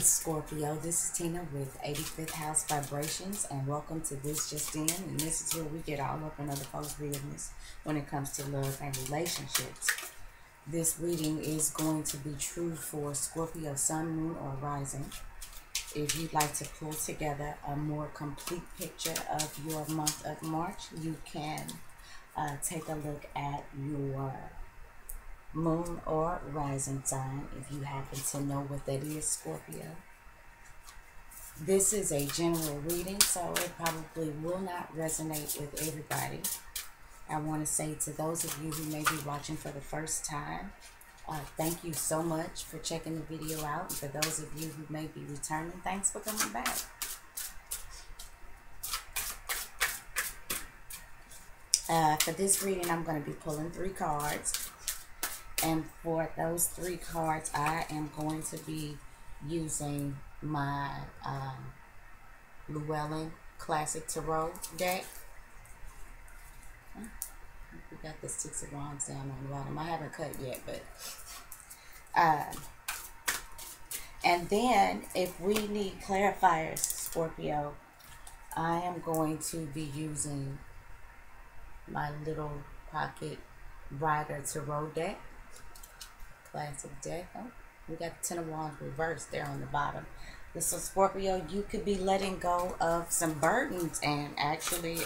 Scorpio, this is Tina with 85th House Vibrations, and welcome to This Just In. And this is where we get all up in other folks' business when it comes to love and relationships. This reading is going to be true for Scorpio Sun, Moon, or Rising. If you'd like to pull together a more complete picture of your month of March, you can take a look at your moon or rising sign if you happen to know what that is, Scorpio. This is a general reading, so it probably will not resonate with everybody. I want to say to those of you who may be watching for the first time, thank you so much for checking the video out. And for those of you who may be returning, thanks for coming back. For this reading, I'm going to be pulling 3 cards. And for those 3 cards, I am going to be using my Llewellyn Classic Tarot deck. We got the 6 of Wands down on the bottom. I haven't cut yet, but and then if we need clarifiers, Scorpio, I am going to be using my little pocket Rider Tarot deck. Classic deck. Oh, we got the 10 of Wands reversed there on the bottom. So Scorpio, you could be letting go of some burdens and actually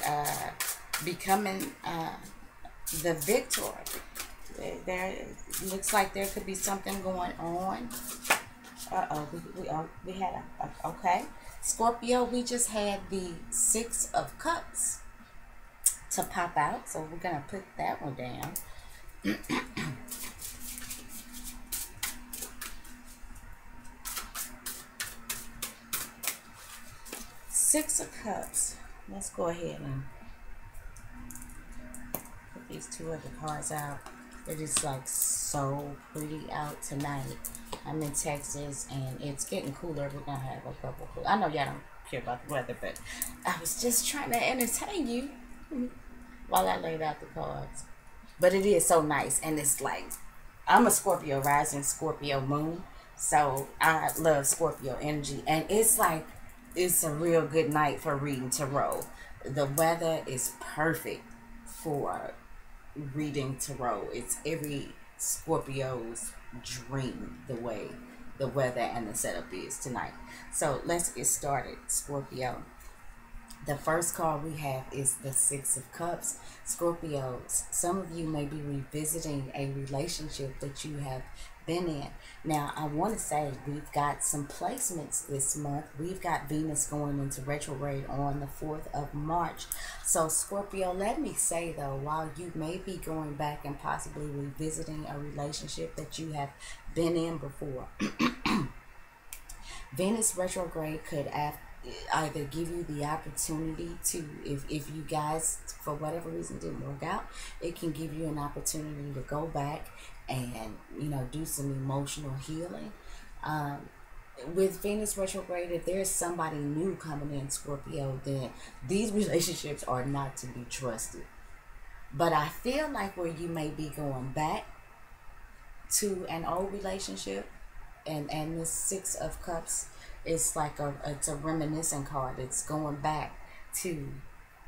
becoming the victor. There looks like there could be something going on. We had okay, Scorpio. We just had the 6 of Cups to pop out, so we're gonna put that one down. 6 of Cups. Let's go ahead and put these 2 other cards out. It is like so pretty out tonight. I'm in Texas and it's getting cooler. We're gonna have a couple cool. I know y'all don't care about the weather, but I was just trying to entertain you while I laid out the cards. But it is so nice, and it's like, I'm a Scorpio rising, Scorpio moon, so I love Scorpio energy, and it's like, it's a real good night for reading tarot. The weather is perfect for reading tarot. It's every Scorpio's dream, the way the weather and the setup is tonight. So let's get started, Scorpio. The first card we have is the 6 of Cups. Scorpios, some of you may be revisiting a relationship that you have been in. Now, I want to say we've got some placements this month. We've got Venus going into retrograde on the 4th of March. So, Scorpio, let me say, though, while you may be going back and possibly revisiting a relationship that you have been in before, Venus retrograde could either give you the opportunity to, if you guys for whatever reason didn't work out, it can give you an opportunity to go back and, you know, do some emotional healing. With Venus retrograde, if there's somebody new coming in, Scorpio, then these relationships are not to be trusted. But I feel like where you may be going back to an old relationship, and this 6 of Cups, it's like it's a reminiscent card. It's going back to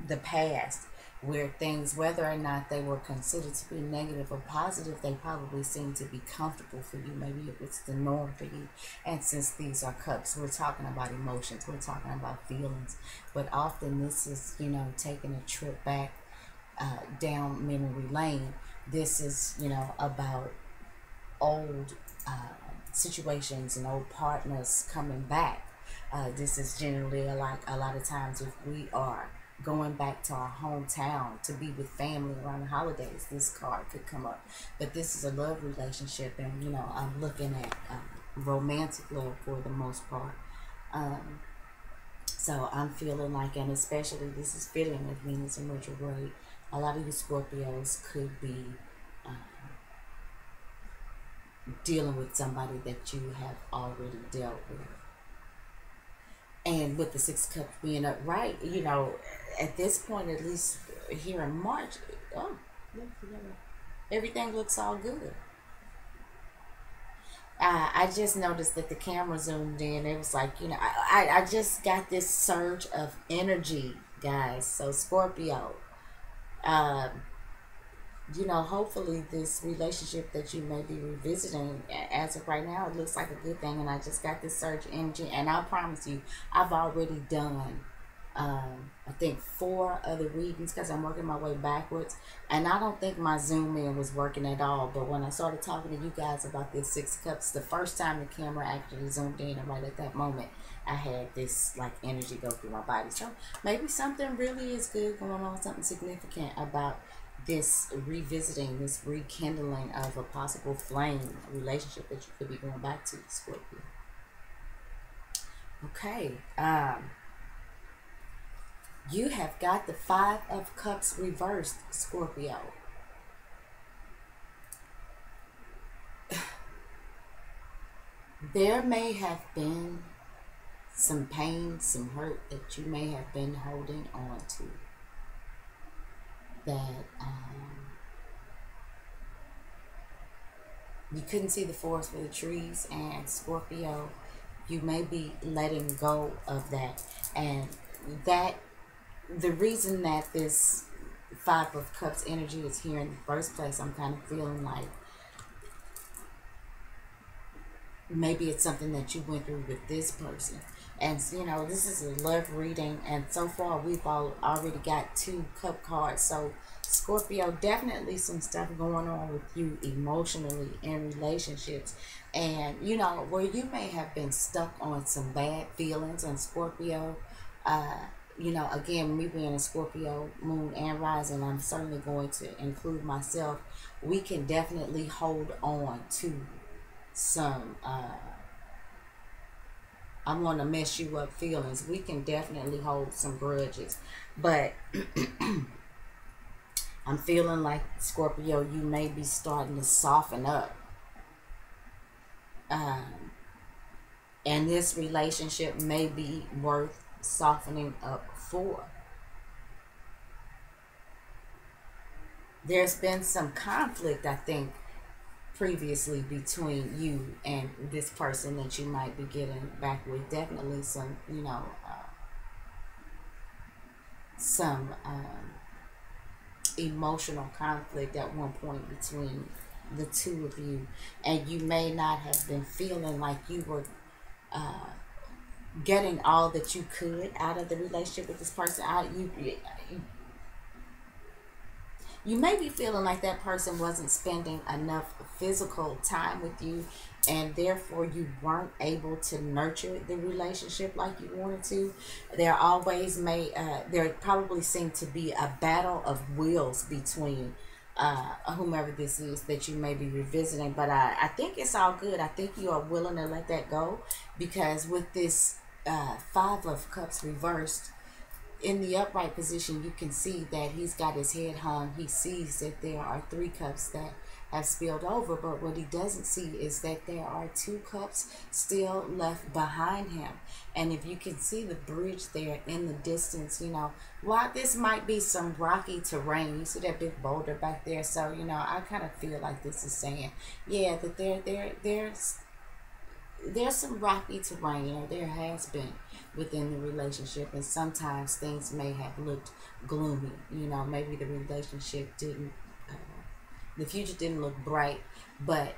the past where things, whether or not they were considered to be negative or positive, they probably seem to be comfortable for you. Maybe it was the norm for you. And since these are cups, we're talking about emotions, we're talking about feelings. But often this is, you know, taking a trip back down memory lane. This is, you know, about old situations and old partners coming back. This is generally a lot of times if we are going back to our hometown to be with family around the holidays, this card could come up. But this is a love relationship, and, you know, I'm looking at romantic love for the most part. So I'm feeling like, and especially this is fitting with Venus in retrograde, a lot of you Scorpios could be dealing with somebody that you have already dealt with. And with the 6 of Cups being upright, you know, at this point, at least here in March, everything looks all good. I just noticed that the camera zoomed in. It was like, I just got this surge of energy, guys. So, Scorpio, um, hopefully this relationship that you may be revisiting, as of right now, it looks like a good thing. And I just got this surge of energy. And I promise you, I've already done I think 4 other readings because I'm working my way backwards, and I don't think my zoom in was working at all. But when I started talking to you guys about this 6 cups, the first time the camera actually zoomed in, and right at that moment I had this like energy go through my body. So maybe something really is good going on, something significant about this revisiting, this rekindling of a possible flame relationship that you could be going back to, Scorpio. Okay. You have got the 5 of Cups reversed, Scorpio. There may have been some pain, some hurt that you may have been holding on to. That you couldn't see the forest for the trees, and Scorpio, you may be letting go of that. And that the reason that this 5 of Cups energy is here in the first place, I'm kind of feeling like maybe it's something that you went through with this person. And this is a love reading, and so far we've already got 2 cup cards. So Scorpio, definitely some stuff going on with you emotionally in relationships, and where you may have been stuck on some bad feelings. And Scorpio, again, me being a Scorpio moon and rising, I'm certainly going to include myself. We can definitely hold on to some I'm going to mess you up feelings. We can definitely hold some grudges, but I'm feeling like, Scorpio, you may be starting to soften up, and this relationship may be worth softening up for. There's been some conflict, I think, previously between you and this person that you might be getting back with. Definitely some, some emotional conflict at one point between the 2 of you, and you may not have been feeling like you were getting all that you could out of the relationship with this person. You may be feeling like that person wasn't spending enough physical time with you, and therefore you weren't able to nurture the relationship like you wanted to. There probably seemed to be a battle of wills between whomever this is that you may be revisiting. But I think it's all good. I think you are willing to let that go, because with this 5 of Cups reversed, in the upright position, you can see that he's got his head hung. He sees that there are 3 cups that have spilled over, but what he doesn't see is that there are 2 cups still left behind him. And if you can see the bridge there in the distance, while this might be some rocky terrain, you see that big boulder back there. So, I kind of feel like this is saying, yeah, that there's some rocky terrain, or there has been, within the relationship, and sometimes things may have looked gloomy. Maybe the relationship didn't, the future didn't look bright, but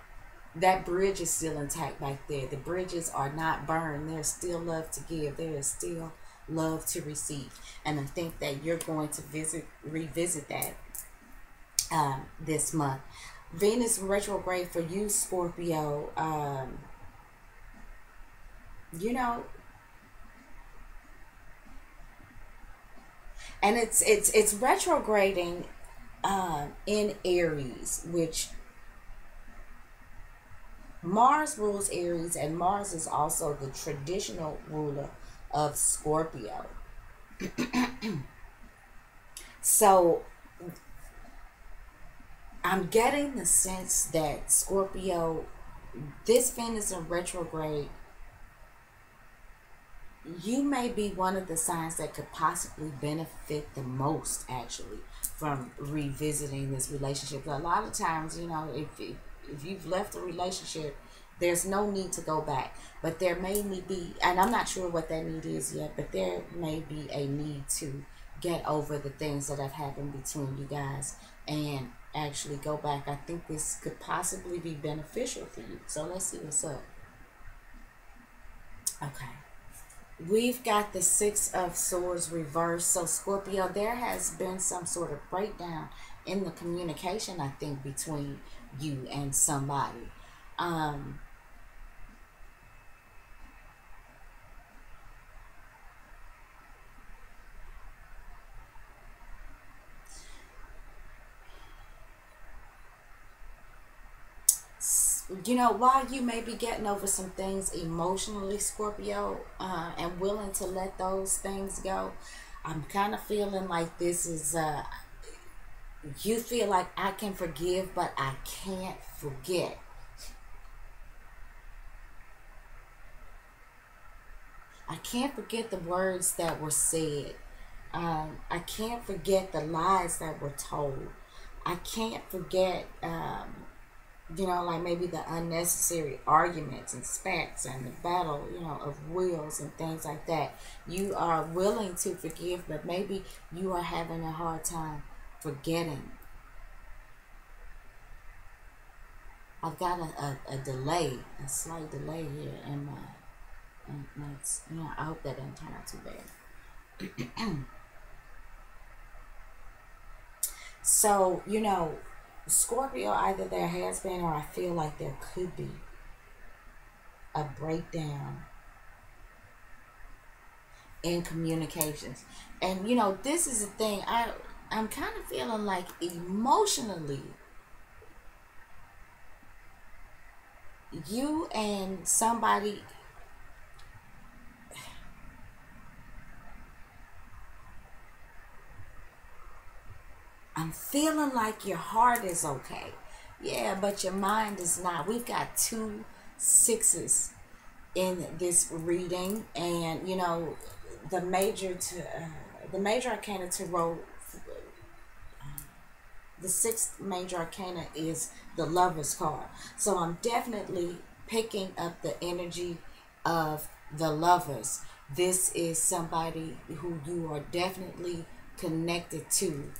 that bridge is still intact back there. The bridges are not burned. There's still love to give. There is still love to receive, and I think that you're going to revisit that this month. Venus retrograde for you, Scorpio. And it's retrograding in Aries, which Mars rules Aries, and Mars is also the traditional ruler of Scorpio. So I'm getting the sense that Scorpio, this Venus in retrograde, you may be one of the signs that could possibly benefit the most, actually, from revisiting this relationship. A lot of times, if you've left a relationship There's no need to go back, but there may be, and I'm not sure what that need is yet, but there may be a need to get over the things that have happened between you guys and actually go back. I think this could possibly be beneficial for you. So let's see what's up. Okay. We've got the Six of Swords reversed. So Scorpio, there has been some sort of breakdown in the communication, I think, between you and somebody. Um, you know, while you may be getting over some things emotionally, Scorpio, and willing to let those things go, I'm kind of feeling like this is, you feel like I can forgive, but I can't forget. I can't forget the words that were said. I can't forget the lies that were told. I can't forget, you know, like maybe the unnecessary arguments and spats and the battle, you know, of wills and things like that. You are willing to forgive, but maybe you are having a hard time forgetting. I've got a delay, a slight delay here in my, and it's, you know, I hope that doesn't turn out too bad. So, you know, Scorpio, either there has been or I feel like there could be a breakdown in communications. And, you know, this is the thing. I'm kind of feeling like emotionally, you and somebody, I'm feeling like your heart is okay. Yeah, but your mind is not. We've got two sixes in this reading, and you know, the major arcana tarot, the sixth major arcana is the Lover's card. So I'm definitely picking up the energy of the Lovers. This is somebody who you are definitely connected to.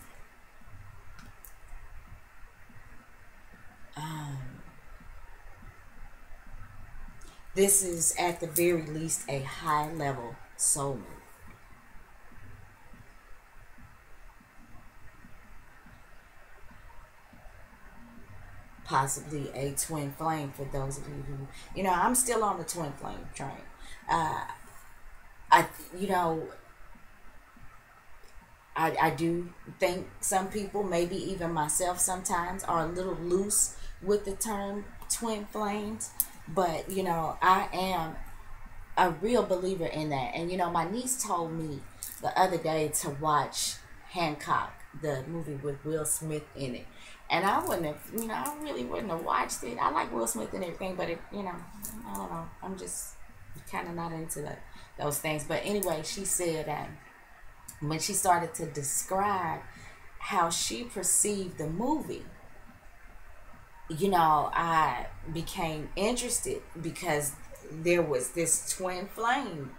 This is at the very least a high level soulmate. Possibly a twin flame for those of you who, you know, I'm still on the twin flame train. I, you know, I do think some people, maybe even myself sometimes, are a little loose with the term twin flames. But, you know, I am a real believer in that. And, you know, my niece told me the other day to watch Hancock, the movie with Will Smith in it. And I wouldn't have, you know, I really wouldn't have watched it. I like Will Smith and everything, but, it, you know, I don't know. I'm just kind of not into those things. But anyway, she said when she started to describe how she perceived the movie, you know, I became interested because there was this twin flame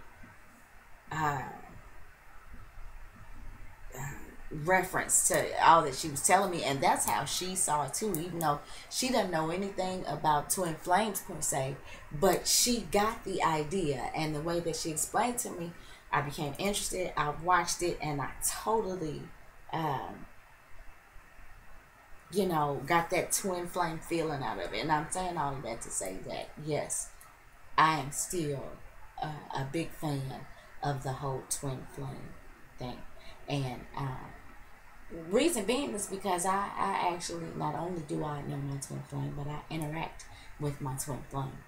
reference to all that she was telling me, and that's how she saw it too, even though she doesn't know anything about twin flames per se, but she got the idea, and the way that she explained to me, I became interested. I watched it, and I totally you know, got that twin flame feeling out of it. And I'm saying all of that to say that, yes, I am still a big fan of the whole twin flame thing. And reason being is because I actually, not only do I know my twin flame, but I interact with my twin flame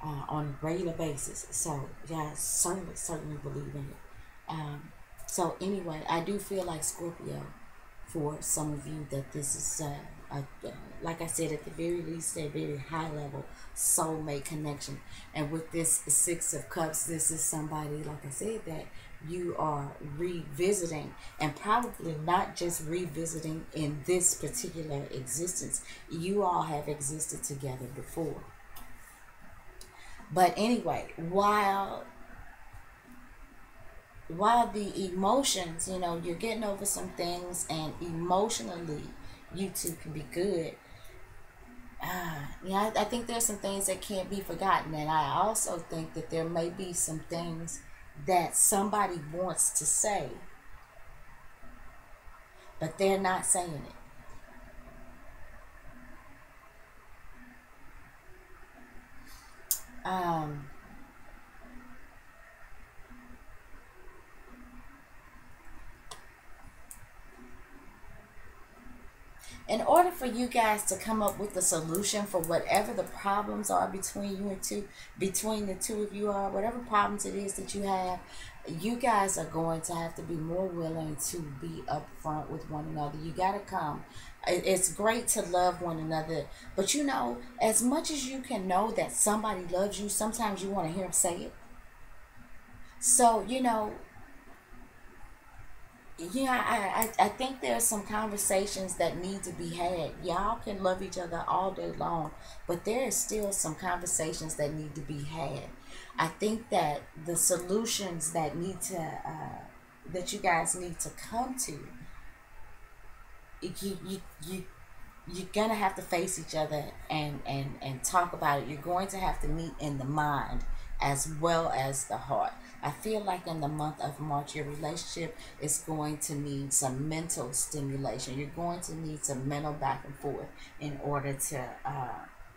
on a regular basis. So, yeah, I certainly believe in it. So, anyway, I do feel like Scorpio, for some of you, that this is like I said, at the very least, a very high level soulmate connection. And with this Six of Cups, this is somebody, like I said, that you are revisiting, and probably not just revisiting in this particular existence. You all have existed together before. But anyway, while the emotions, you're getting over some things, and emotionally you two can be good. Yeah, I think there's some things that can't be forgotten, and I also think that there may be some things that somebody wants to say, but they're not saying it. Um, in order for you guys to come up with a solution for whatever the problems are between the two of you are, whatever problems it is that you have, you guys are going to have to be more willing to be upfront with one another. You got to come. It's great to love one another, but as much as you can know that somebody loves you, sometimes you want to hear them say it. So, yeah, I think there's some conversations that need to be had. Y'all can love each other all day long, but there is still some conversations that need to be had. I think that the solutions that you guys need to come to, you you're gonna have to face each other and talk about it. You're going to have to meet in the mind as well as the heart. I feel like in the month of March, your relationship is going to need some mental stimulation. You're going to need some mental back and forth in order to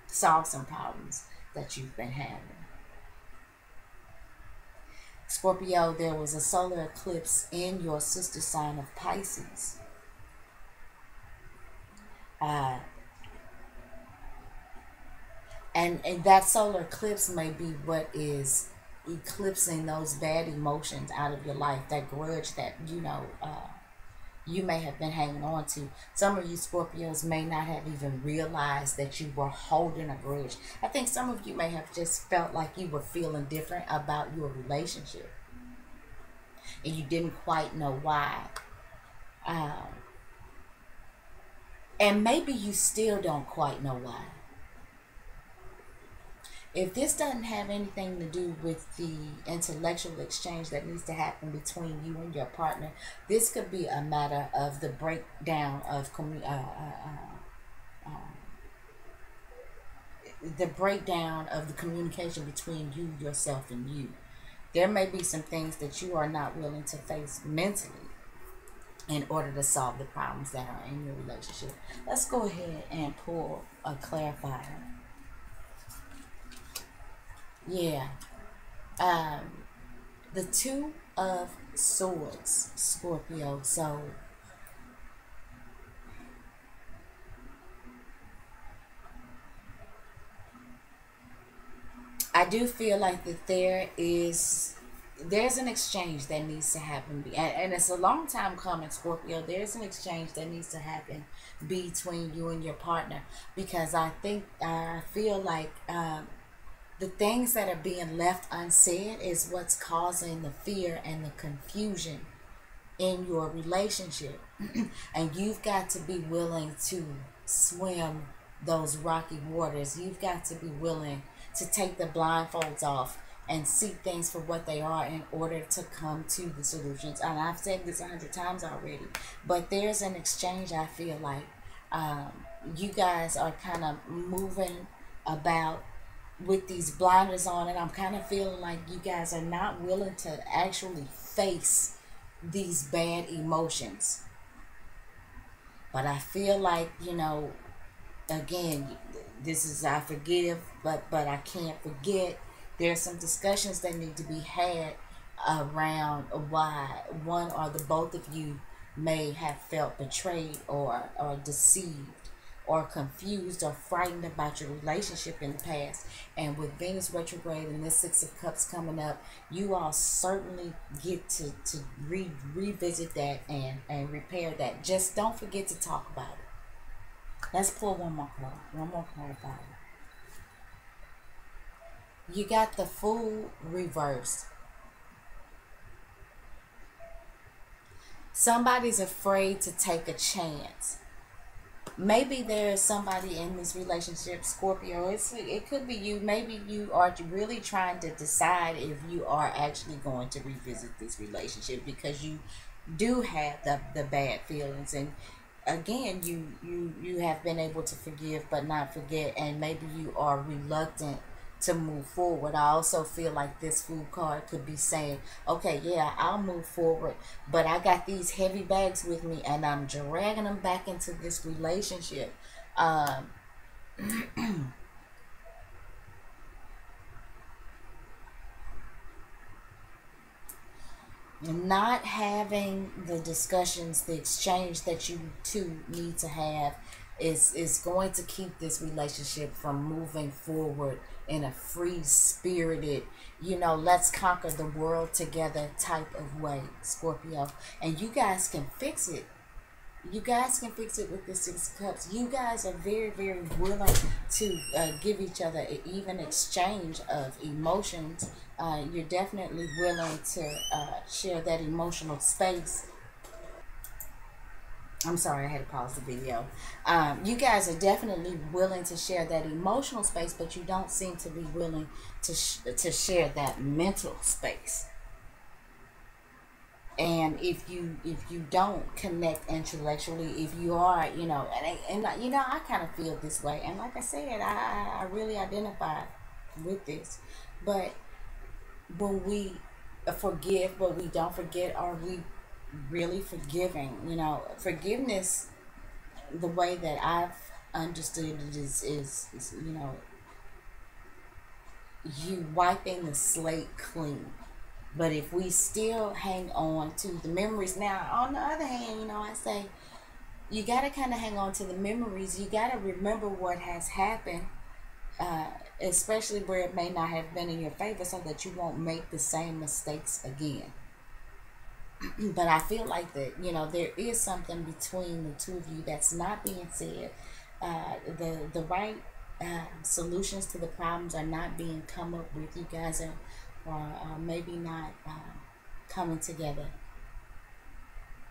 solve some problems that you've been having. Scorpio, there was a solar eclipse in your sister sign of Pisces. Uh, and that solar eclipse may be what is eclipsing those bad emotions out of your life, that grudge that you may have been hanging on to. Some of you Scorpios may not have even realized that you were holding a grudge. I think some of you may have just felt like you were feeling different about your relationship, and you didn't quite know why. um, and maybe you still don't quite know why. If this doesn't have anything to do with the intellectual exchange that needs to happen between you and your partner, this could be a matter of the breakdown of the communication between you, yourself, and you. There may be some things that you are not willing to face mentally in order to solve the problems that are in your relationship. Let's go ahead and pull a clarifier. Yeah. Um, the Two of Swords, Scorpio. So I do feel like that there's an exchange that needs to happen, and it's a long time coming, Scorpio. There's an exchange that needs to happen between you and your partner, because I feel like the things that are being left unsaid is what's causing the fear and the confusion in your relationship. And you've got to be willing to swim those rocky waters. You've got to be willing to take the blindfolds off and see things for what they are in order to come to the solutions. And I've said this 100 times already, but there's an exchange. I feel like um, you guys are kind of moving about with these blinders on, and I'm kind of feeling like you guys are not willing to actually face these bad emotions. But I feel like, again, this is, I forgive, but I can't forget. There's some discussions that need to be had around why one or the both of you may have felt betrayed or deceived or confused or frightened about your relationship in the past. And with Venus retrograde and this Six of Cups coming up, you all certainly get to revisit that and repair that. Just don't forget to talk about it. Let's pull one more card. One more clarifier. You got the Fool reversed. Somebody's afraid to take a chance. Maybe there's somebody in this relationship, Scorpio. It could be you. Maybe you are really trying to decide if you are actually going to revisit this relationship because you do have the bad feelings, and again, you have been able to forgive but not forget, and maybe you are reluctant to move forward. I also feel like this food card could be saying, okay, yeah, I'll move forward, but I got these heavy bags with me and I'm dragging them back into this relationship. Um, not having the discussions, the exchange that you two need to have is going to keep this relationship from moving forward in a free spirited, let's conquer the world together type of way, Scorpio. And you guys can fix it. You guys can fix it with the Six of Cups. You guys are very, very willing to give each other an even exchange of emotions. You're definitely willing to share that emotional space. I'm sorry, I had to pause the video. You guys are definitely willing to share that emotional space, but you don't seem to be willing to share that mental space. And if you don't connect intellectually, if you are, I kind of feel this way, and like I said, I really identify with this. But when we forgive but we don't forget, are we really forgiving? Forgiveness, the way that I've understood it, is you wiping the slate clean. But if we still hang on to the memories, now on the other hand, I say you got to kind of hang on to the memories. You got to remember what has happened, uh, especially where it may not have been in your favor, so that you won't make the same mistakes again. But I feel like that, there is something between the two of you that's not being said. The right solutions to the problems are not being come up with. You guys are maybe not coming together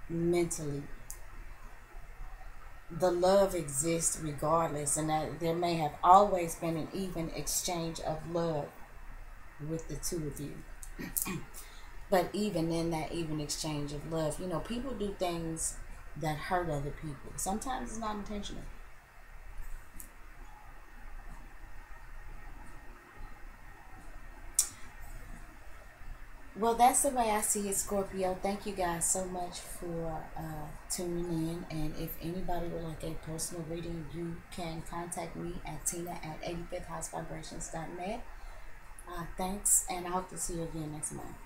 mentally. The love exists regardless, and that there may have always been an even exchange of love with the two of you. But even in that even exchange of love, people do things that hurt other people. Sometimes it's not intentional. Well, that's the way I see it, Scorpio. Thank you guys so much for tuning in. And if anybody would like a personal reading, you can contact me at tina@85thhousevibrations.net. Thanks, and I hope to see you again next month.